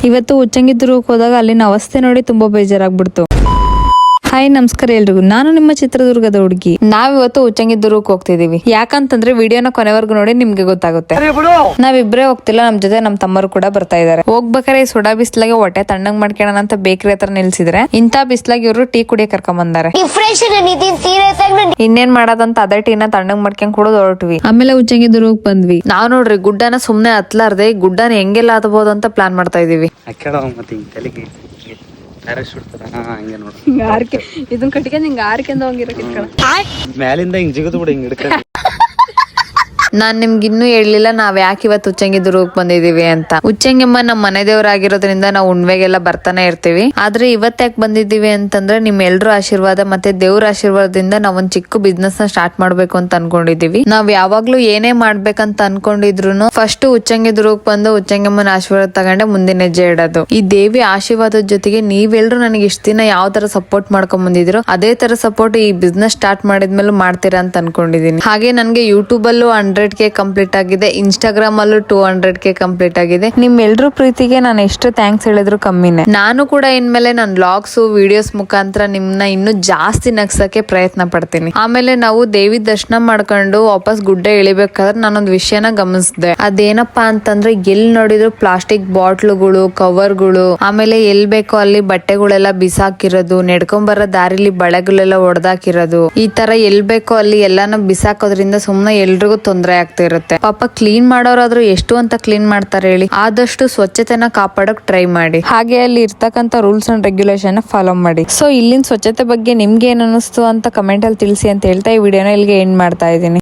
ಇವತ್ತು ಉಚ್ಚಂಗಿದುರ್ಗಕ್ಕೆ ಹೋದಾಗ ಅಲ್ಲಿನ ಅವಸ್ಥೆ ನೋಡಿ ತುಂಬಾ ಬೇಜಾರಾಗ್ಬಿಡ್ತು. ಹಾಯ್ ನಮಸ್ಕಾರ ಎಲ್ರಿಗೂ, ನಾನು ನಿಮ್ಮ ಚಿತ್ರದುರ್ಗದ ಹುಡುಗಿ. ನಾವಿವತ್ತು ಉಚ್ಚಂಗಿದುರ್ಗಕ್ಕೆ ಹೋಗ್ತಿದೀವಿ. ಯಾಕಂತಂದ್ರೆ ವಿಡಿಯೋನ ಕೊನೆವರೆಗೂ ನೋಡಿ ನಿಮ್ಗೆ ಗೊತ್ತಾಗುತ್ತೆ. ನಾವಿಬ್ರೇ ಹೋಗ್ತಿಲ್ಲ, ನಮ್ ಜೊತೆ ನಮ್ ತಮ್ಮರು ಕೂಡ ಬರ್ತಾ ಇದಾರೆ. ಹೋಗ್ಬೇಕಾರೆ ಸೋಡಾ ಬಿಸ್ಲಾಗೆ ಹೊಟ್ಟೆ ತಣ್ಣಗ್ ಮಾಡ್ಕೊಳ್ಳೋಣ ಅಂತ ಬೇಕರಿ ಹತ್ರ ನಿಲ್ಸಿದ್ರೆ ಇಂತ ಬಿಸ್ಲಾಗಿ ಇವರು ಟೀ ಕುಡಿಯಕ್ ಕರ್ಕೊಂಡ್ ಬಂದಾರೆ. ಇನ್ನೇನ್ ಮಾಡೋದಂತ ಅದೇ ಟೀನ ತಣ್ಣಗ್ ಮಾಡ್ಕೊಂಡ್ ಕುಡಿದು ಹೊರಟ್ವಿ. ಆಮೇಲೆ ಉಚ್ಚಂಗಿದುರ್ಗಕ್ಕೆ ಬಂದ್ವಿ. ನಾವ್ ನೋಡ್ರಿ ಗುಡ್ಡನ ಸುಮ್ನೆ ಹತ್ಲಾರ್ದೆ ಗುಡ್ಡನ ಹೆಂಗೆಲ್ಲ ಹತ್ಬಹುದು ಅಂತ ಪ್ಲಾನ್ ಮಾಡ್ತಾ ಇದೀವಿ. ಇದನ್ ಕಟ್ಟಿಗೆ ನಿಂಗೆ ಆರ್ಕೆಂದ ಹೋಗಿರೋ ಮ್ಯಾಲಿಂದ ಹಿಂಗ್ ಜಿಗದು ಬಿಡ ಹಿಂಗ್ ಹಿಡ್ಕ. ನಾನ್ ನಿಮ್ಗೆ ಇನ್ನೂ ಹೇಳಲಿಲ್ಲ ನಾವ್ ಯಾಕೆ ಇವತ್ತು ಉಚ್ಚಂಗಿದುರ್ಗಕ್ಕೆ ಬಂದಿದೀವಿ ಅಂತ. ಉಚ್ಚಂಗಿಮ್ಮ ನಮ್ಮ ಮನೆ ದೇವರಾಗಿರೋದ್ರಿಂದ ನಾವು ಉಣ್ವೆಗೆಲ್ಲ ಬರ್ತಾನೆ ಇರ್ತೀವಿ. ಆದ್ರೆ ಇವತ್ ಯಾಕೆ ಬಂದಿದ್ದೀವಿ ಅಂತಂದ್ರೆ ನಿಮ್ ಎಲ್ರ ಆಶೀರ್ವಾದ ಮತ್ತೆ ದೇವ್ರ ಆಶೀರ್ವಾದದಿಂದ ನಾವ್ ಒಂದ್ ಚಿಕ್ಕ ಬಿಸ್ನೆಸ್ ನ ಸ್ಟಾರ್ಟ್ ಮಾಡ್ಬೇಕು ಅಂತ ಅನ್ಕೊಂಡಿದೀವಿ. ನಾವ್ ಯಾವಾಗ್ಲೂ ಏನೇ ಮಾಡ್ಬೇಕಂತ ಅನ್ಕೊಂಡಿದ್ರು ಫಸ್ಟ್ ಉಚ್ಚಂಗಿದುರ್ಗಕ್ಕೆ ಬಂದು ಉಚ್ಚಂಗಿಮ್ಮನ ಆಶೀರ್ವಾದ ತಗೊಂಡೆ ಮುಂದಿನ ಹೆಜ್ಜೆ ಇಡೋದು. ಈ ದೇವಿ ಆಶೀರ್ವಾದದ ಜೊತೆಗೆ ನೀವೆಲ್ರು ನನಗೆ ಇಷ್ಟ ದಿನ ಯಾವ ತರ ಸಪೋರ್ಟ್ ಮಾಡ್ಕೊಂಡ್ ಬಂದಿದ್ರು ಅದೇ ತರ ಸಪೋರ್ಟ್ ಈ ಬಿಸ್ನೆಸ್ ಸ್ಟಾರ್ಟ್ ಮಾಡಿದ್ಮೇಲೂ ಮಾಡ್ತೀರಾ ಅಂತ ಅನ್ಕೊಂಡಿದೀನಿ. ಹಾಗೆ ನನ್ಗೆ ಯೂಟ್ಯೂಬ್ ಅಲ್ಲೂ 100K ಕಂಪ್ಲೀಟ್ ಆಗಿದೆ, ಇನ್ಸ್ಟಾಗ್ರಾಮ್ ಅಲ್ಲೂ 200K ಕಂಪ್ಲೀಟ್ ಆಗಿದೆ. ನಿಮ್ ಎಲ್ರೂ ಪ್ರೀತಿಗೆ ನಾನು ಎಷ್ಟು ಥ್ಯಾಂಕ್ಸ್ ಹೇಳಿದ್ರು ಕಮ್ಮಿನೇ. ನಾನು ಕೂಡ ಇನ್ಮೇಲೆ ನನ್ನ ವ್ಲಾಗ್ಸ್ ವಿಡಿಯೋಸ್ ಮುಖಾಂತರ ನಿಮ್ನ ಇನ್ನೂ ಜಾಸ್ತಿ ನಗ್ಸಕ್ಕೆ ಪ್ರಯತ್ನ ಪಡ್ತೀನಿ. ಆಮೇಲೆ ನಾವು ದೇವಿ ದರ್ಶನ ಮಾಡ್ಕೊಂಡು ವಾಪಸ್ ಗುಡ್ಡ ಇಳಿಬೇಕಾದ್ರೆ ನಾನೊಂದು ವಿಷಯನ ಗಮನಿಸಿದೆ. ಅದೇನಪ್ಪಾ ಅಂತಂದ್ರೆ ಎಲ್ಲಿ ನೋಡಿದ್ರು ಪ್ಲಾಸ್ಟಿಕ್ ಬಾಟ್ಲುಗಳು, ಕವರ್ಗಳು, ಆಮೇಲೆ ಎಲ್ ಬೇಕೋ ಅಲ್ಲಿ ಬಟ್ಟೆಗಳೆಲ್ಲ ಬಿಸಾಕಿರೋದು, ನೆಡ್ಕೊಂಡ್ ಬರೋ ದಾರಿಲಿ ಬಳೆಗಳೆಲ್ಲ ಒಡೆದಾಕಿರೋದು, ಈ ತರ ಎಲ್ ಬೇಕೋ ಅಲ್ಲಿ ಎಲ್ಲಾನು ಬಿಸಾಕೋದ್ರಿಂದ ಸುಮ್ನೆ ಎಲ್ರಿಗೂ ತೊಂದರೆ ಆಗ್ತಾ ಇರುತ್ತೆ. ಪಾಪ ಕ್ಲೀನ್ ಮಾಡೋರಾದ್ರೂ ಎಷ್ಟು ಅಂತ ಕ್ಲೀನ್ ಮಾಡ್ತಾರೆ ಹೇಳಿ. ಆದಷ್ಟು ಸ್ವಚ್ಛತೆನ ಕಾಪಾಡಕ್ ಟ್ರೈ ಮಾಡಿ. ಹಾಗೆ ಅಲ್ಲಿ ಇರ್ತಕ್ಕಂಥ ರೂಲ್ಸ್ ಅಂಡ್ ರೆಗ್ಯುಲೇಷನ್ ಫಾಲೋ ಮಾಡಿ. ಸೊ ಇಲ್ಲಿನ ಸ್ವಚ್ಛತೆ ಬಗ್ಗೆ ನಿಮ್ಗೆ ಏನ್ ಅನಿಸ್ತು ಅಂತ ಕಮೆಂಟ್ ಅಲ್ಲಿ ತಿಳಿಸಿ ಅಂತ ಹೇಳ್ತಾ ಈ ವಿಡಿಯೋನ ಇಲ್ಲಿಗೆ ಎಂಡ್ ಮಾಡ್ತಾ ಇದ್ದೀನಿ.